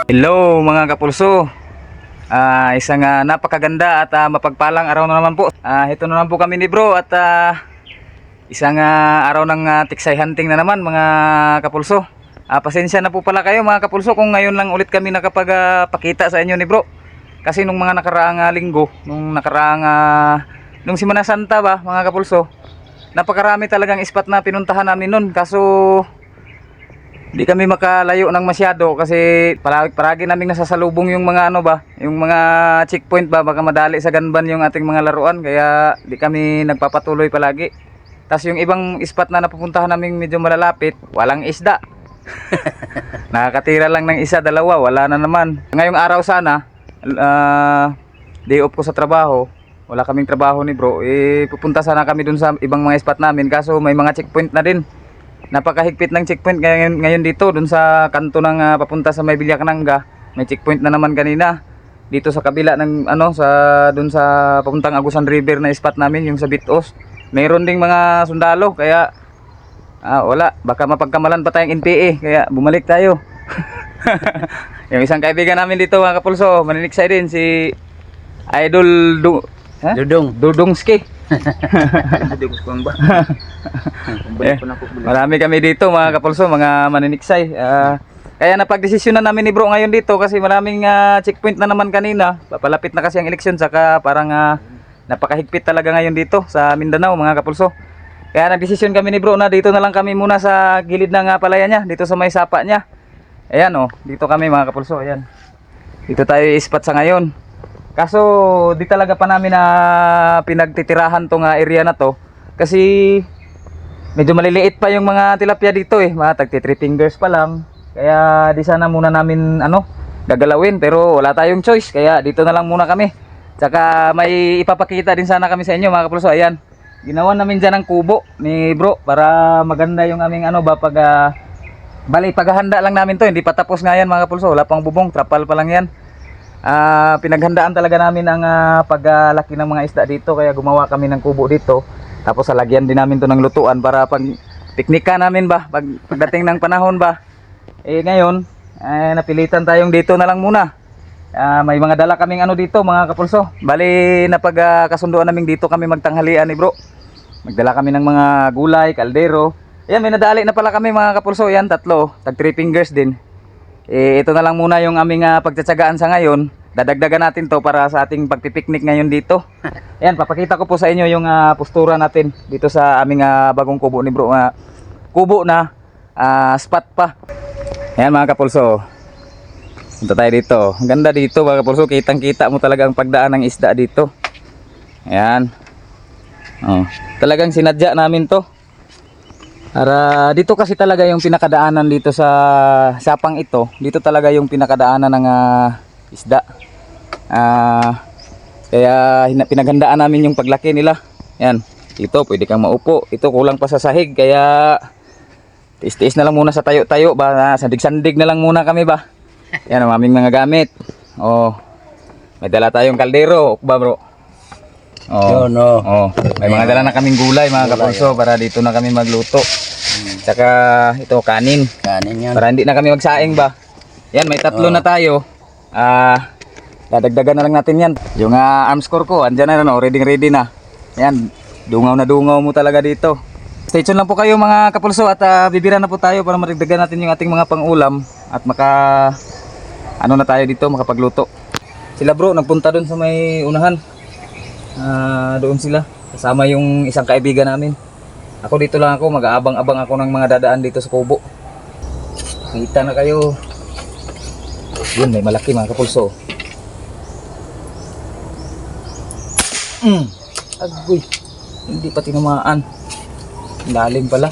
Hello mga kapulso. Isang napakaganda at mapagpalang araw na naman po. Ito na naman po kami ni bro at isang araw ng tiksay hunting na naman mga kapulso. Pasensya na po pala kayo mga kapulso kung ngayon lang ulit kami nakapagpakita sa inyo ni bro. Kasi nung mga nakaraang linggo, nung Semana Santa ba mga kapulso, napakarami talagang spot na pinuntahan namin nun. Kaso di kami makalayo ng masyado kasi paragi naming nasasalubong yung mga yung mga checkpoint ba, baka madali sa ganban yung ating mga laruan, kaya di kami nagpapatuloy palagi. Tapos yung ibang spot na napupuntahan namin medyo malalapit, walang isda. Nakakatira lang ng isa, dalawa, wala na naman. Ngayong araw sana, day off ko sa trabaho, wala kaming trabaho ni bro, pupunta sana kami dun sa ibang mga spot namin, kaso may mga checkpoint na din. Napakahigpit ng checkpoint ngayon dito dun sa kanto ng papunta sa May Villacananga. May checkpoint na naman kanina dito sa kabila ng dun sa papuntang Agusan River na spot namin, yung sa Bitos. Mayroon ding mga sundalo, kaya wala, baka mapagkamalan pa tayong NPA, kaya bumalik tayo. Yung isang kaibigan namin dito mga kapulso, maniniksay din, si Idol Dudongski. Marami kami dito mga kapulso, mga maniniksay. Kaya napagdesisyon na namin ni bro ngayon dito kasi maraming checkpoint na naman kanina. Papalapit na kasi ang eleksyon, saka parang napakahigpit talaga ngayon dito sa Mindanao mga kapulso. Kaya nagdesisyon kami ni bro na dito na lang kami muna sa gilid ng palaya niya, dito sa may sapa niya. Ayan dito kami mga kapulso, ayan. Dito tayo i-spot sa ngayon. Kaso di talaga pa namin na pinagtitirahan tong area na to kasi medyo maliliit pa yung mga tilapia dito mga tagti 3 fingers pa lang. Kaya di sana muna namin gagalawin, pero wala tayong choice, kaya dito na lang muna kami. Tsaka may ipapakita din sana kami sa inyo mga kapulso. Ayan, ginawa namin dyan ng kubo ni bro para maganda yung aming bali paghahanda lang namin to, hindi pa tapos nga yan mga kapulso, wala pang bubong, trapal pa lang yan. Pinaghandaan talaga namin ang paglaki ng mga isda dito, kaya gumawa kami ng kubo dito. Tapos lagyan din namin to ng lutuan para pag piknika namin ba, pagdating ng panahon ba. Ngayon napilitan tayong dito na lang muna. May mga dala kaming dito mga kapulso. Bali napagkasunduan namin dito kami magtanghalian ni bro. Magdala kami ng mga gulay, kaldero. Ayan, may nadali na pala kami mga kapulso. Ayan, tatlo, tag 3 fingers din. Ito na lang muna yung aming pagtsatsagaan sa ngayon. Dadagdagan natin to para sa ating pagpipiknik ngayon dito. Ayan, papakita ko po sa inyo yung postura natin dito sa aming bagong kubo ni bro. Kubo na spot pa. Ayan mga kapulso, punta tayo dito. Ang ganda dito mga kapulso, kitang kita mo talaga ang pagdaan ng isda dito. Ayan, talagang sinadya namin to. Para dito kasi talaga yung pinakadaanan dito sa sapang ito. Dito talaga yung pinakadaanan ng isda. Kaya pinaghandaan namin yung paglaki nila. Yan, dito pwede kang maupo. Ito kulang pa sa sahig, kaya tiis-tiis na lang muna sa tayo-tayo ba, sandig-sandig na lang muna kami ba. Yan ang aming mga gamit. May dala tayong kaldero ba bro? May mga dala na kaming gulay mga kapulso para dito na kami magluto. Tsaka ito kanin yan, para hindi na kami magsaing ba. Yan, may tatlo na tayo. Dadagdagan na lang natin yan. Yung arms core ko andyan na ready na. Yan, dungaw na dungaw mo talaga dito. Stay tuned lang po kayo mga kapulso at bibira na po tayo para maragdagan natin yung ating mga pangulam at na tayo dito makapagluto. Sila bro nagpunta doon sa may unahan. Doon sila kasama yung isang kaibigan namin. Ako dito lang ako, mag-aabang-abang ako ng mga dadaan dito sa kubo. Kita na kayo. Yun, may malaki mga kapulso. Agoy, hindi pa tinamaan. Lalim pala.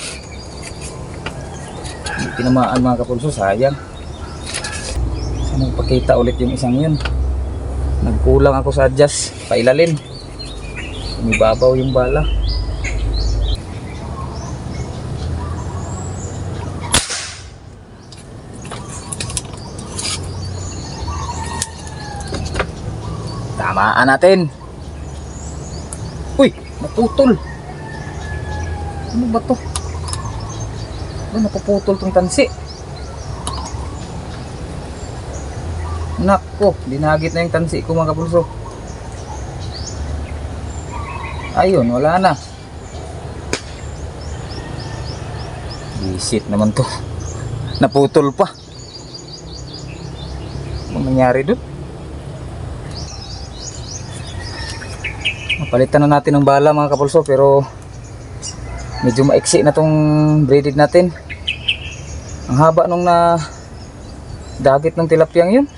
Hindi tinamaan mga kapulso, sayang. Sana ipakita ulit yung isang yun. Nagkulang ako sa adjust, pailalim. Umibabaw yung bala. Tamaan natin. Uy, naputol. Ano ba to? Napuputol tong tansi. Nako, dinagit na yung tansi ko mga kapulso. Ayun, wala na. Bisit naman to. Naputol pa. Anong nangyari doon? Napalitan na natin ng bala mga kapulso, pero medyo maiksi na tong braided natin. Ang haba nung na dagit ng tilapiyang yun.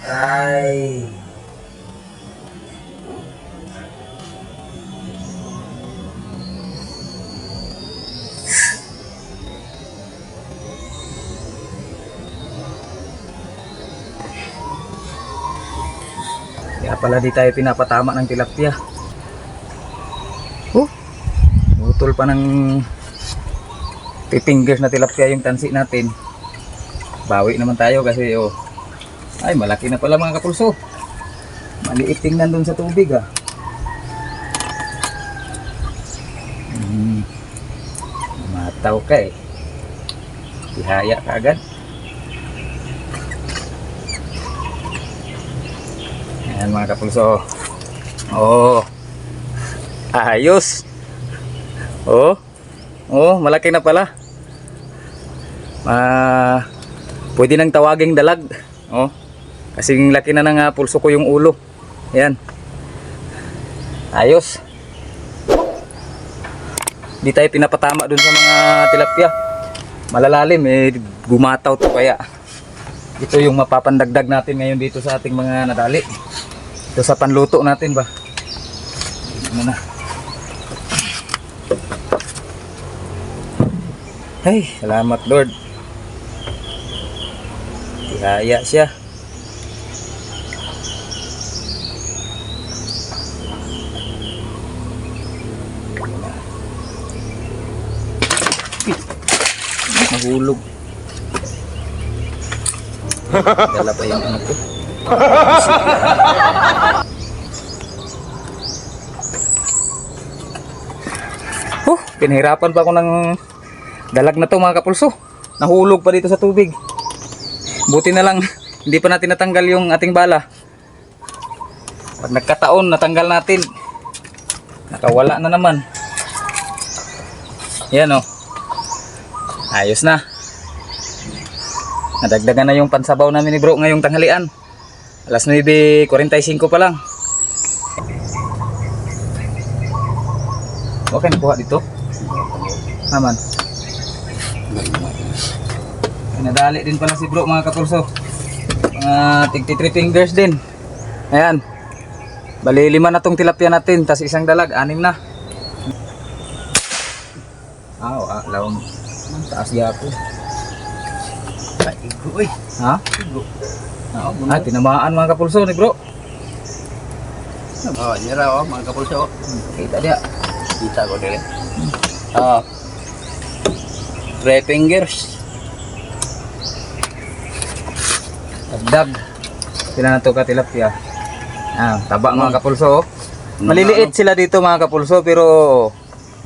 Ay. Kaya pala di tayo pinapatama ng tilapia. Utol pa ng fingers na tilapia yung tansi natin. Bawi naman tayo kasi ay malaki na pala mga kapulso. Maliit tingnan dun sa tubig Mataw ka eh. Ihaya ka agad. Ayan mga kapulso. Ayos. Malaki na pala. Pwede nang tawaging dalag. Kasing laki na ng pulso ko yung ulo. Ayan. Ayos. Di tayo pinapatama dun sa mga tilapia. Malalalim gumataw to, kaya ito yung mapapandagdag natin ngayon dito sa ating mga nadali. Ito sa panluto natin ba. Ano na. Ay, salamat Lord. Tihaya siya. Mahulog. Dala pa yung ano ko. Pinahirapan pa ako ng dalag na to mga kapulso. Nahulog pa dito sa tubig. Buti na lang hindi pa natin natanggal yung ating bala. Pag nagkataon natanggal natin, nakawala na naman. Yan ayos na. Nadagdagan na yung pansabaw namin ni bro ngayong tanghalian. Alas 9:45 pa lang. Okay na kuha dito. Naman. Nadali din pala si bro mga kapulso. Tig 3 fingers din. Ayan. Bali 5 na tong tilapia natin, tas isang dalag, 6 na. Lawom. Taas yapo. Igo ha? Igo. Tinamaan mga kapulso ni bro. Nira mga kapulso. Kita dia. Kita ko dire. 3 fingers. Dagdag. Sila na to ka tilapia. Taba mga kapulso. Maliliit sila dito mga kapulso pero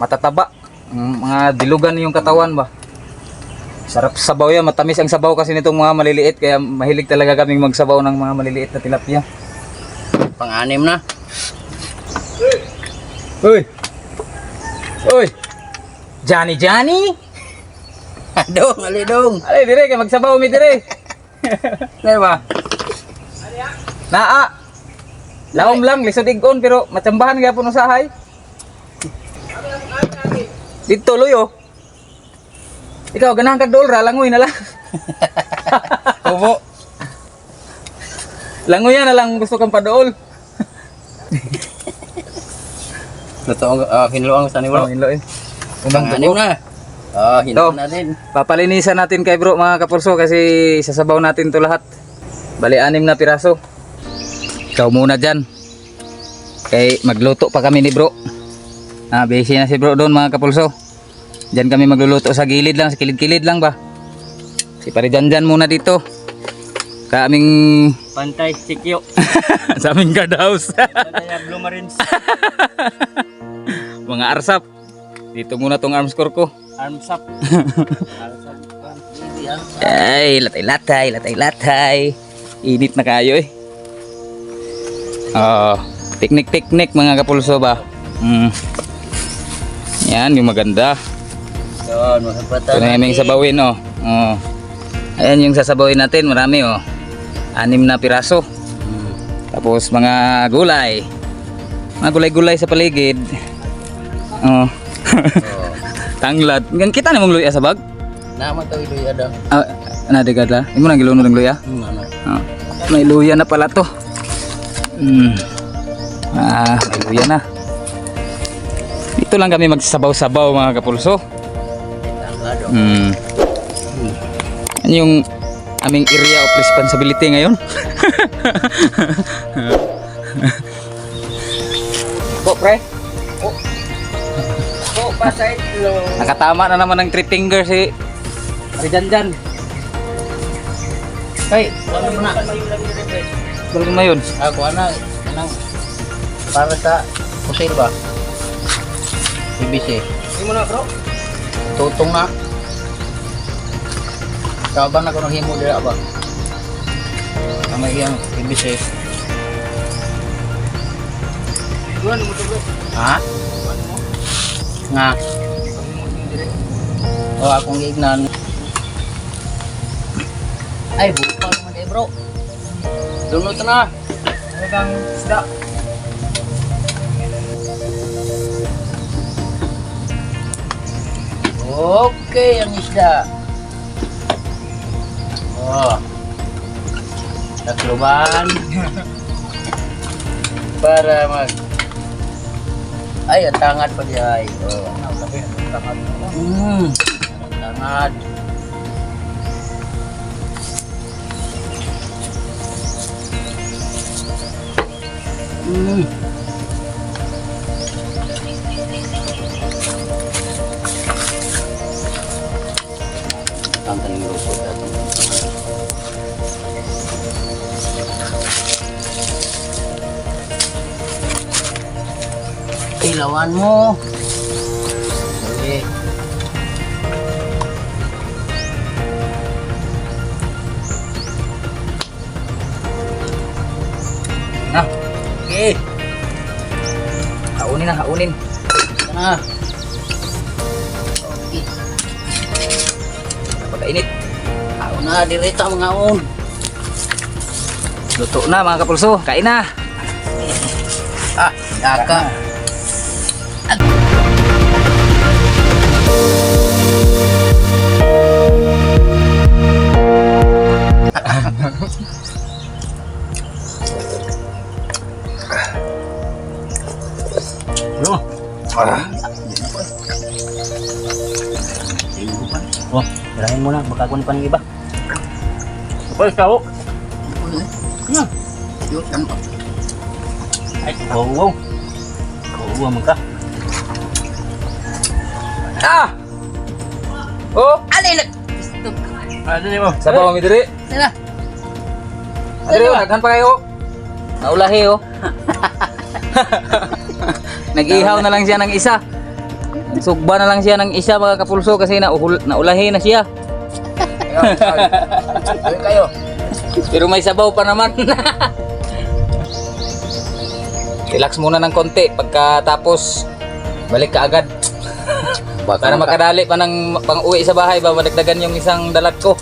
matataba. Mga dilugan yung katawan ba. Sarap sabaw yan, matamis ang sabaw kasi nitong mga maliliit, kaya mahilig talaga kaming magsabaw ng mga maliliit na tilapia. Pang-anim na. Uy! Johnny! Alidong! Alay dire kay magsabaw mi dire. Diba? Laom lang lisod igon pero matsambahan gyapon usahay. Dito loyo. Ikaw ganahan kag dool ra langoy na lang. Kubo. Langoy na lang gusto kang padool. Totoo hinluang sa ni bro. Hinlo Pang-anim na. Hinlo na din. Papalinisan natin kay bro mga kapulso kasi sasabaw natin to lahat. Bali 6 na piraso. Ikaw muna dyan. Kay magluto pa kami ni bro. Busy na si bro doon mga kapulso. Diyan kami magluluto sa gilid lang, sa kilid-kilid lang ba. Si pare dyan muna dito. Kaming Pantay, sikyo. sa aming guard house. Pantay, Blue Marines. Mga arsap. Dito muna tong arms core ko. Arms up. Ay, latay. Init na kayo eh. Picnic mga kapulso ba. Yan, yung maganda. Yun, makapata. Ito na yung sabawin oh. Ayan yung sasabawin natin, marami oh. 6 na piraso. Tapos mga gulay. Mga gulay-gulay sa paligid. Tanglad. Kita na mong luya sa bag? Nama to iluya daw. Nadigad la. Imo nang giluno ng luya? May luya na pala to. May luya na. Dito lang kami magsasabaw-sabaw mga kapulso. Ano yung aming area of responsibility ngayon? Po pre? Oh, pasay lo. Nakatama na naman ng 3 finger si Janjan. Hey, ano mo na? Galing na yun. Ako anang para sa pusil ba? BBC. Hindi mo na bro. Tutong na. Kaban na ko nang himo dira ba? Kamay iyang BBC. Duan mo to bro. Ha? Nga. Oh, akong ignan. Ay, buka naman eh bro. Dunot na. Ano bang isda? Okay, ang isda. Oh. Takluban. Para mag... Ay, ang tangad pa diya. Oh. Tangad. Ang taning luto dito. Ilawan mo. Okay. Na, Okay. haunin na, haunin. Na. Okay. Napakainit. Ako na, direta mga on. Luto na mga kapulso, kain na. Ah, daka. Bro. Oh, tirahin mo na, magkakunin pa ng iba. Kapal, sao? Ano? Yun, ano? Ay, wow. Wow, magka. Oh, Alin! Ano mo? sabaw mi diri. Sila. Diri, daghan pa kayo. Naulahi oh. Nag-ihaw na lang siya ng isa. Sugba na lang siya ng isa mga kapulso kasi naulahi na siya. Kayo. Pero may sabaw pa naman. Relax muna ng konti pagkatapos balik ka agad. Para makadali pa ng pang-uwi sa bahay ba madagdagan yung isang dalag ko.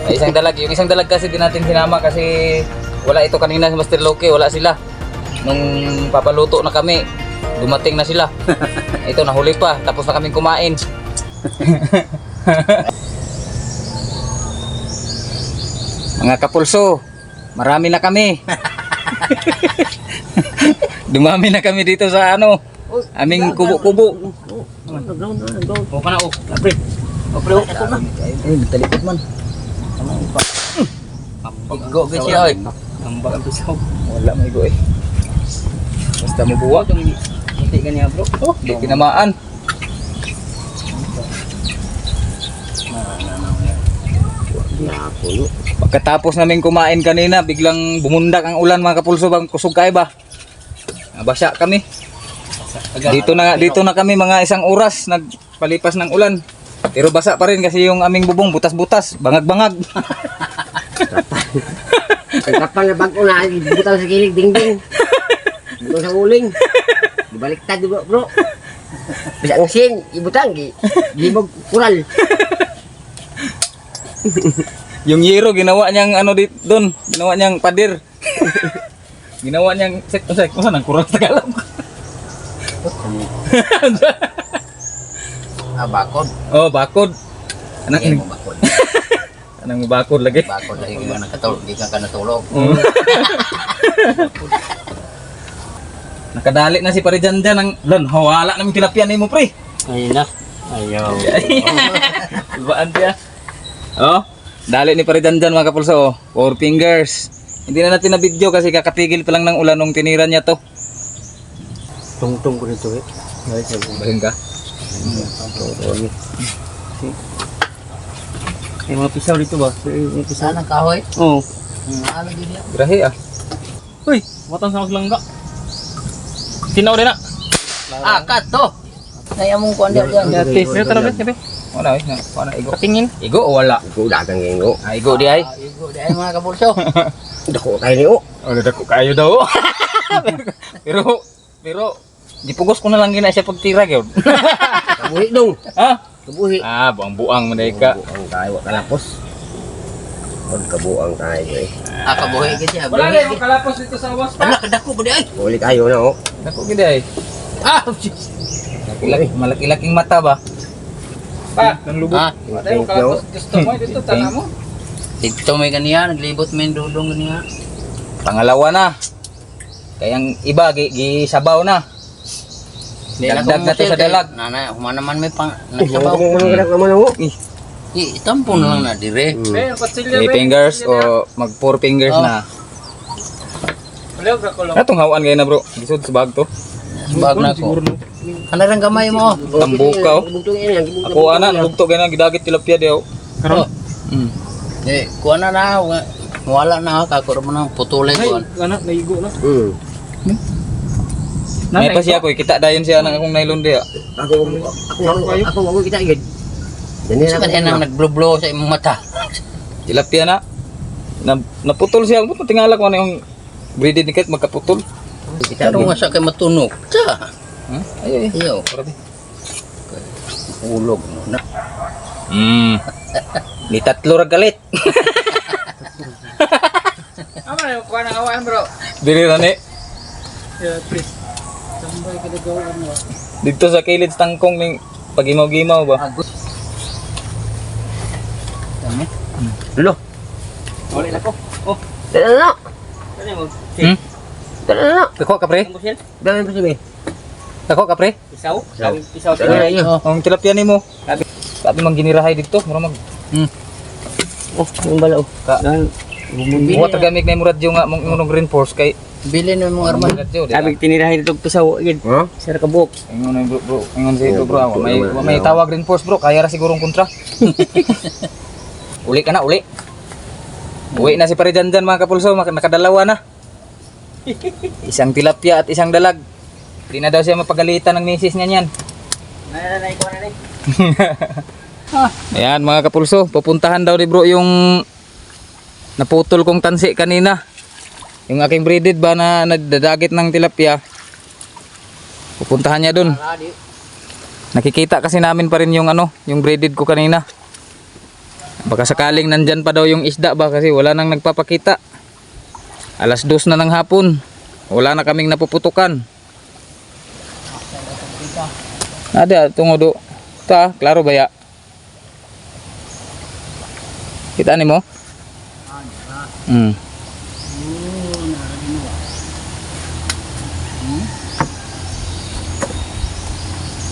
May isang dalag, yung isang dalag kasi din natin sinama kasi wala ito kanina sa Master Loki, wala sila. Nung papaluto na kami, dumating na sila. Ito nahuli pa, tapos na kaming kumain. Mga kapulso, marami na kami. Dumami na kami dito sa ano, aming kubo-kubo. Go ka na oh. Apre. Apre. Eh, talikod man. Go ka siya oy. Ambag ang pisaw. Wala may go eh. Basta mo buwa. Hindi ganyan bro. Oh, di tinamaan. Napuno. Pagkatapos namin kumain kanina, biglang bumundak ang ulan mga kapulso. Bang kusog kayo ba? Nabasa kami. Dito na kami mga isang oras nagpalipas ng ulan. Pero basa pa rin kasi yung aming bubong butas-butas, bangag-bangag. Ang kapal na bag ko na, butang sa kilig, ding-ding. Butang sa uling. Dibaliktad bro. Bisa ang sin, ibutang, gibog kural. Yung yero ginawa niyang ano doon, ginawa niyang pader. Ginawa niyang set kung saan ang kural sa Tagalog. Bakod. Oh, bakod. Hindi mo bakod. Anong bakod lagi? Bakod lagi ka nakatulog, di ka natulog. Nakadali na si Parijan dyan ng lon, hawala namin tilapia ni mo pre. Ayun na. Ayaw. Ibaan siya. Oh, dali ni Parijan dyan mga kapulso. Oh. 4 fingers. Hindi na natin na video kasi kakatigil pa lang ng ulan nung tinira niya to. Tungtong ko nito eh. Bahin ka? May mga pisaw dito ba? May pisaw. Saan ang kahoy? Oo. Ano din yan? Grahe ah. Uy, matang sa maglangga. Tinaw din na. Kat to! Kaya mong kuwan din yan. Yati. Pero tara ba, sabi? Wala eh. Wala igo. Patingin. Igo o wala? Igo dagang igo. Ah, igo di ay. Igo di ay mga kapulso. Dako tayo niyo. Oh, dako kayo daw. pero dipugos ko na lang gina siya pagtira gyud. Kabuhi dong. Ha? Kabuhi. Ah, buang manay ka. Ang tayo kalapos. Pag kabuang tayo eh. Kabuhi kasi. Wala na yung kalapos dito sa awas pa. Ala, kadako ba di ay? Uli kayo na oh. Dako gid ay. Malaki-laking mata ba? Pa, nang lubog. Wala yung kalapos gusto mo dito tana mo. Dito may ganyan, naglibot may dudong ganyan. Pangalawa na. Kayang iba gisabaw na. Dagdag na to sa dalag. Nanay, humana naman may pang nagsabaw. Ano itampo na lang na dire. 3 fingers o mag 4 fingers na. Atong hawaan ngayon na bro. Gisod sa bag to. Bag na ko. Kanarang gamay mo. Tambuka oh. Ako ana lugto ganyan gidagit tilapia daw. Karon. Kuha na na. Wala na kako mo nang putulay ko. Anak, naigo na. May pa siya ko kita dayon siya nang akong nylon dia. Ako kita igid. Dani na kaya nang nagblo-blow sa imong mata. Tilapia na. Naputol siya. Ano tingala ko ano yung breeded ni Kate magkaputol. Kita ro nga sa kay matunog. Sa. Ay. Iyo. Grabe. Ulog na. Ni tatlo ra galit. Ama yung kuha na awan bro. Dili na ni. Yeah, please. Tambay ka na gawin mo. Dito sa kilid sa tangkong ning pagimaw-gimaw ba? Dulo. Wala na ko. Oh, Dala na. kanya mo. Dala na. Kako ka pre? Busil. Dami pa sabi. Kako ka pre? Pisaw. Pisaw. Dala iyo. Ang tilapia nimo. Sabi mang ginirahay dito, mura mag. Oh, yung balaw. Buwa tagamig na murad yung nga mong reinforce kay Bilin mo mong arman. Sabi tinirahin dito pisaw igid. Ha? Sir kabuk. Ingon bro, ingon si bro. May tawag reinforce bro, kaya ra sigurong kontra. Uli ka na, uli. Uwi na si Parijan dyan mga kapulso, nakadalawa na. Isang tilapia at isang dalag. Di na daw siya mapagalitan ng misis niya niyan. Nay, kuha na ni. Ayan mga kapulso, pupuntahan daw ni bro yung naputol kong tansi kanina. Yung aking breeded ba na nagdadagit ng tilapia. Pupuntahan niya dun. Nakikita kasi namin pa rin yung ano, yung breeded ko kanina. Baka sakaling nandyan pa daw yung isda ba kasi wala nang nagpapakita. 2:00 na ng hapon. Wala na kaming napuputukan. Ada tungodo. Ta, klaro ba ya? Kita ni mo?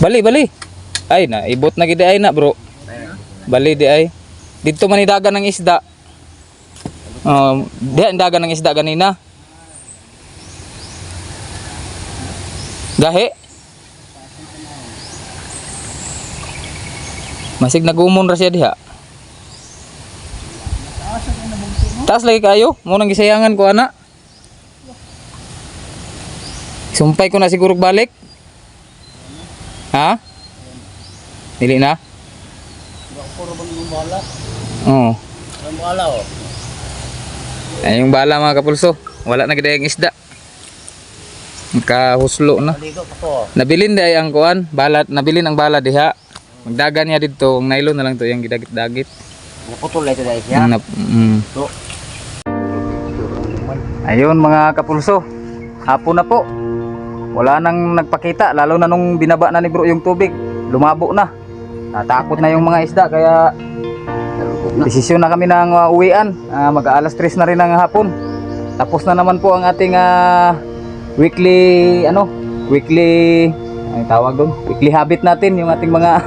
Bali. Ay na, ibot na gid ay na, bro. Bali di ay. Dito man idagan ng isda. Di dagan ng isda ganina. Gahe. Masig nagumon ra siya diha. Taas lagi kayo, mo nang gisayangan ko ana. Sumpay ko na siguro balik. Ha? Dili na? Puro bang yung bala? Oo. Ang bala oh. Ay yung bala mga kapulso. Wala na gidayang isda. Makahuslo na. Maligo pa ko. Nabilin day ang kuan, balat, nabilin ang bala diha. Magdagan niya dito, ang nylon na lang to yung gidagit-dagit. Naputol na ito dahil siya. So, Ayun mga kapulso. Hapon na po. Wala nang nagpakita, lalo na nung binaba na ni bro yung tubig. Lumabo na. Natakot na yung mga isda kaya desisyon na kami ng uwian. Mag-aalas 3 na rin ng hapon. Tapos na naman po ang ating weekly ay tawag doon, weekly habit natin, yung ating mga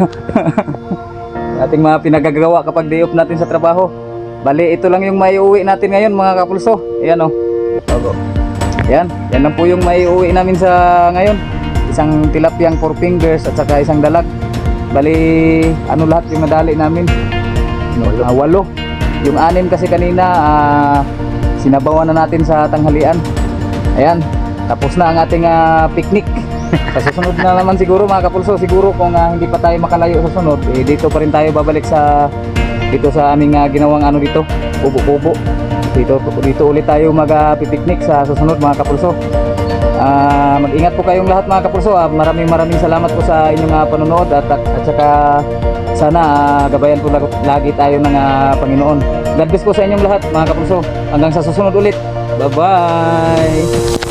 ating mga pinagagawa kapag day off natin sa trabaho. Bali, ito lang yung maiuwi natin ngayon mga kapulso. Ayan o. Yan lang po yung maiuwi namin sa ngayon. Isang tilapyang 4 fingers at saka isang dalag. Bali, ano lahat yung nadali namin? 8. Yung 6 kasi kanina, sinabawan na natin sa tanghalian. Ayan, tapos na ang ating picnic. Sa susunod na naman siguro mga kapulso, siguro kung hindi pa tayo makalayo sa sunod, dito pa rin tayo babalik dito sa aming ginawang ano dito, kubo-kubo. Dito ulit tayo mag-picnic sa susunod mga kapulso. Mag-ingat po kayong lahat mga kapulso. Maraming salamat po sa inyong panonood at saka sana gabayan po lagi tayo ng Panginoon. God bless po sa inyong lahat mga kapulso. Hanggang sa susunod ulit. Bye-bye!